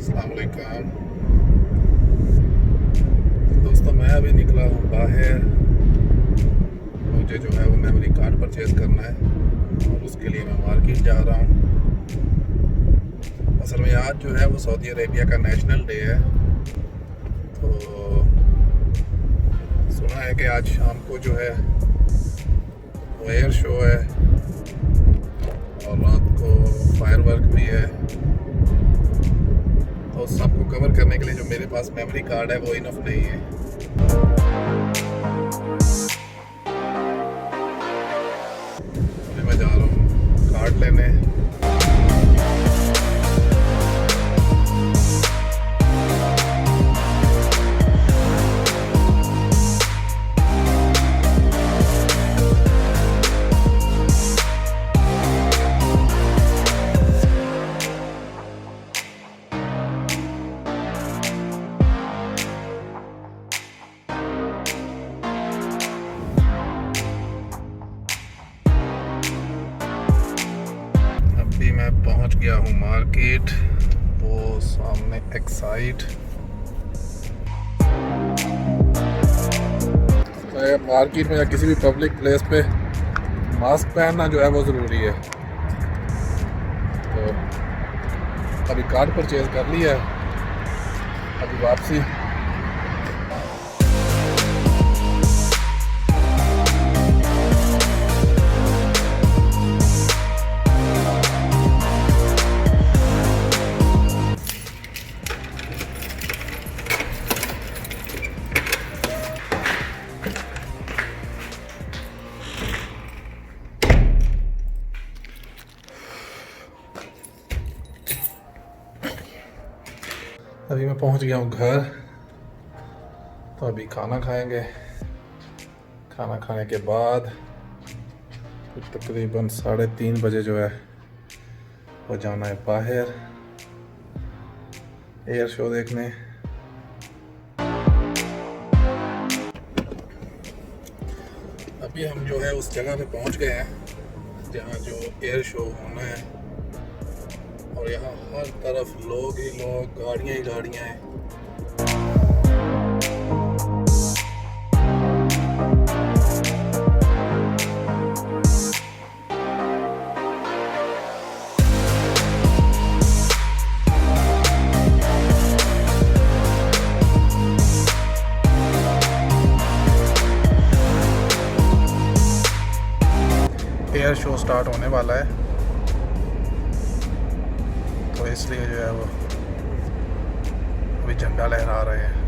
अस्सलाम वालेकुम दोस्तों, मैं अभी निकला हूँ बाहर। मुझे जो है वो मेमोरी कार्ड परचेज़ करना है और उसके लिए मैं मार्केट जा रहा हूँ। असल में आज जो है वो सऊदी अरेबिया का नेशनल डे है, तो सुना है कि आज शाम को जो है वो एयर शो है और रात को फायरवर्क भी है। तो सबको कवर करने के लिए जो मेरे पास मेमोरी कार्ड है वो इनफ नहीं है। अभी मैं जा रहा हूँ कार्ड लेने। मैं पहुंच गया हूँ मार्केट, वो सामने एक्साइट। मार्केट में या किसी भी पब्लिक प्लेस पे मास्क पहनना जो है वो ज़रूरी है। तो अभी कार्ड परचेज कर लिया है, अभी वापसी। अभी मैं पहुंच गया हूं घर, तो अभी खाना खाएंगे। खाना खाने के बाद तकरीबन 3:30 बजे जो है वो जाना है बाहर एयर शो देखने। अभी हम जो है उस जगह पे पहुंच गए हैं जहां जो एयर शो होना है, और यहाँ हर तरफ लोग ही लोग, गाड़ियाँ ही गाड़ियाँ हैं। एयर शो स्टार्ट होने वाला है, तो इसलिए जो है वो अभी झंडा लहरा रहे हैं।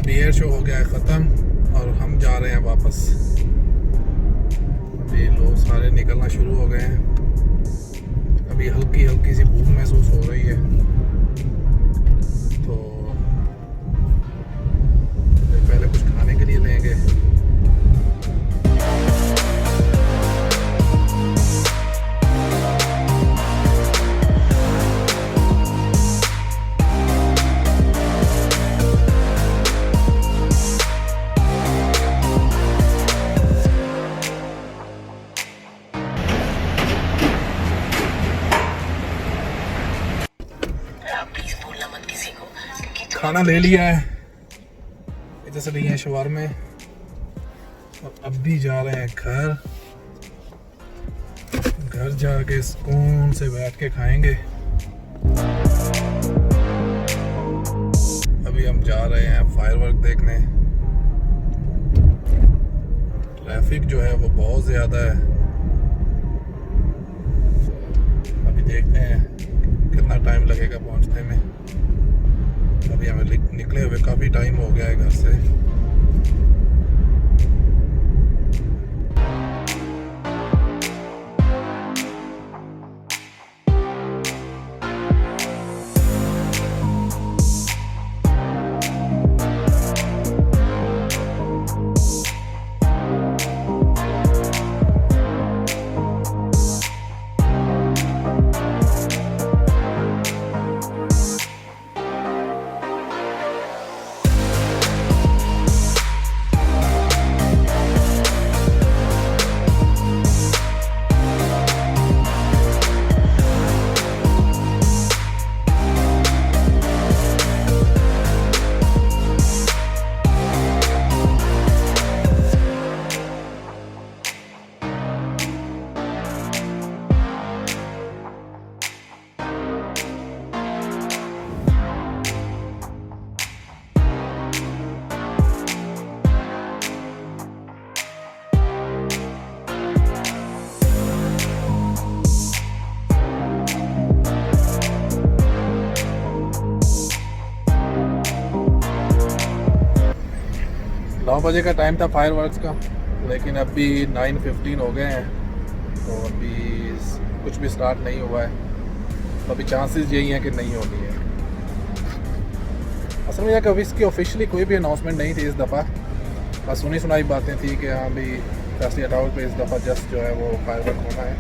एयर शो हो गया है ख़त्म और हम जा रहे हैं वापस। अभी लोग सारे निकलना शुरू हो गए हैं। अभी हल्की हल्की सी भूख महसूस हो रही है, तो पहले कुछ खाने के लिए लेंगे। खाना ले लिया है, इधर से लिए हैं शवारमे और अब भी जा रहे हैं घर जाके सुकून से बैठ के खाएंगे। अभी हम जा रहे हैं फायरवर्क देखने। ट्रैफिक जो है वो बहुत ज़्यादा है। अभी देखते हैं कितना टाइम लगेगा पहुंचने में। अभी हमें निकले हुए काफ़ी टाइम हो गया है घर से। नौ बजे का टाइम था फायरवर्क्स का, लेकिन अभी 9:15 हो गए हैं, तो अभी कुछ भी स्टार्ट नहीं हुआ है। तो अभी चांसेस यही हैं कि नहीं होनी है। असल में यह कभी इसकी ऑफिशियली कोई भी अनाउंसमेंट नहीं थी इस दफ़ा, बस सुनी सुनाई बातें थी कि हाँ भाई फैसलिया टावर पे इस दफ़ा जस्ट जो है वो फायरवर्क होना है,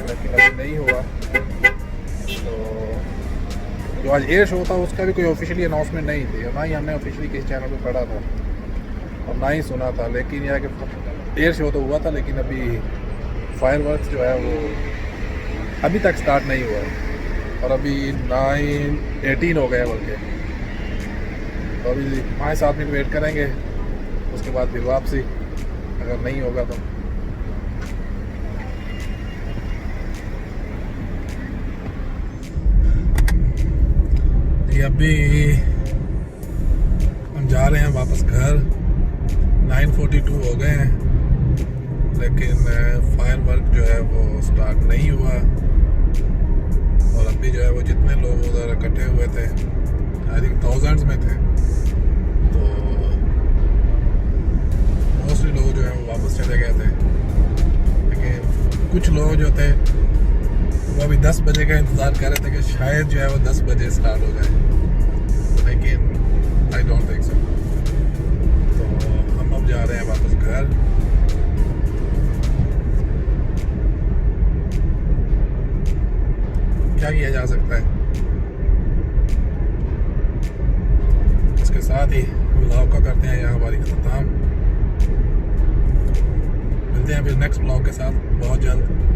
लेकिन अभी नहीं हुआ। तो जो आज एयर शो था उसका भी कोई ऑफिशियली अनाउंसमेंट नहीं थी, ना ही हमने ऑफिशियली किसी चैनल पे पढ़ा था और ना ही सुना था। लेकिन यह कि एयर शो तो हुआ था, लेकिन अभी फायरवर्क्स जो है वो अभी तक स्टार्ट नहीं हुआ है और अभी 9:18 हो गए बल्कि। तो अभी 5-7 मिनट वेट करेंगे, उसके बाद फिर वापसी अगर नहीं होगा तो। अभी हम जा रहे हैं वापस घर। 9:42 हो गए हैं, लेकिन फायरवर्क जो है वो स्टार्ट नहीं हुआ। और अभी जो है वो जितने लोग उधर इकट्ठे हुए थे, आई थिंक थाउजेंड्स में थे, तो मोस्टली लोग जो है वो वापस चले गए थे। लेकिन कुछ लोग जो थे वो अभी 10 बजे का इंतज़ार कर रहे थे कि शायद जो है वो 10 बजे स्टार्ट हो जाए, लेकिन जा सकता है। इसके साथ ही ब्लॉग का करते हैं यहाँ हमारी ख़त्म। मिलते हैं फिर नेक्स्ट ब्लॉग के साथ बहुत जल्द।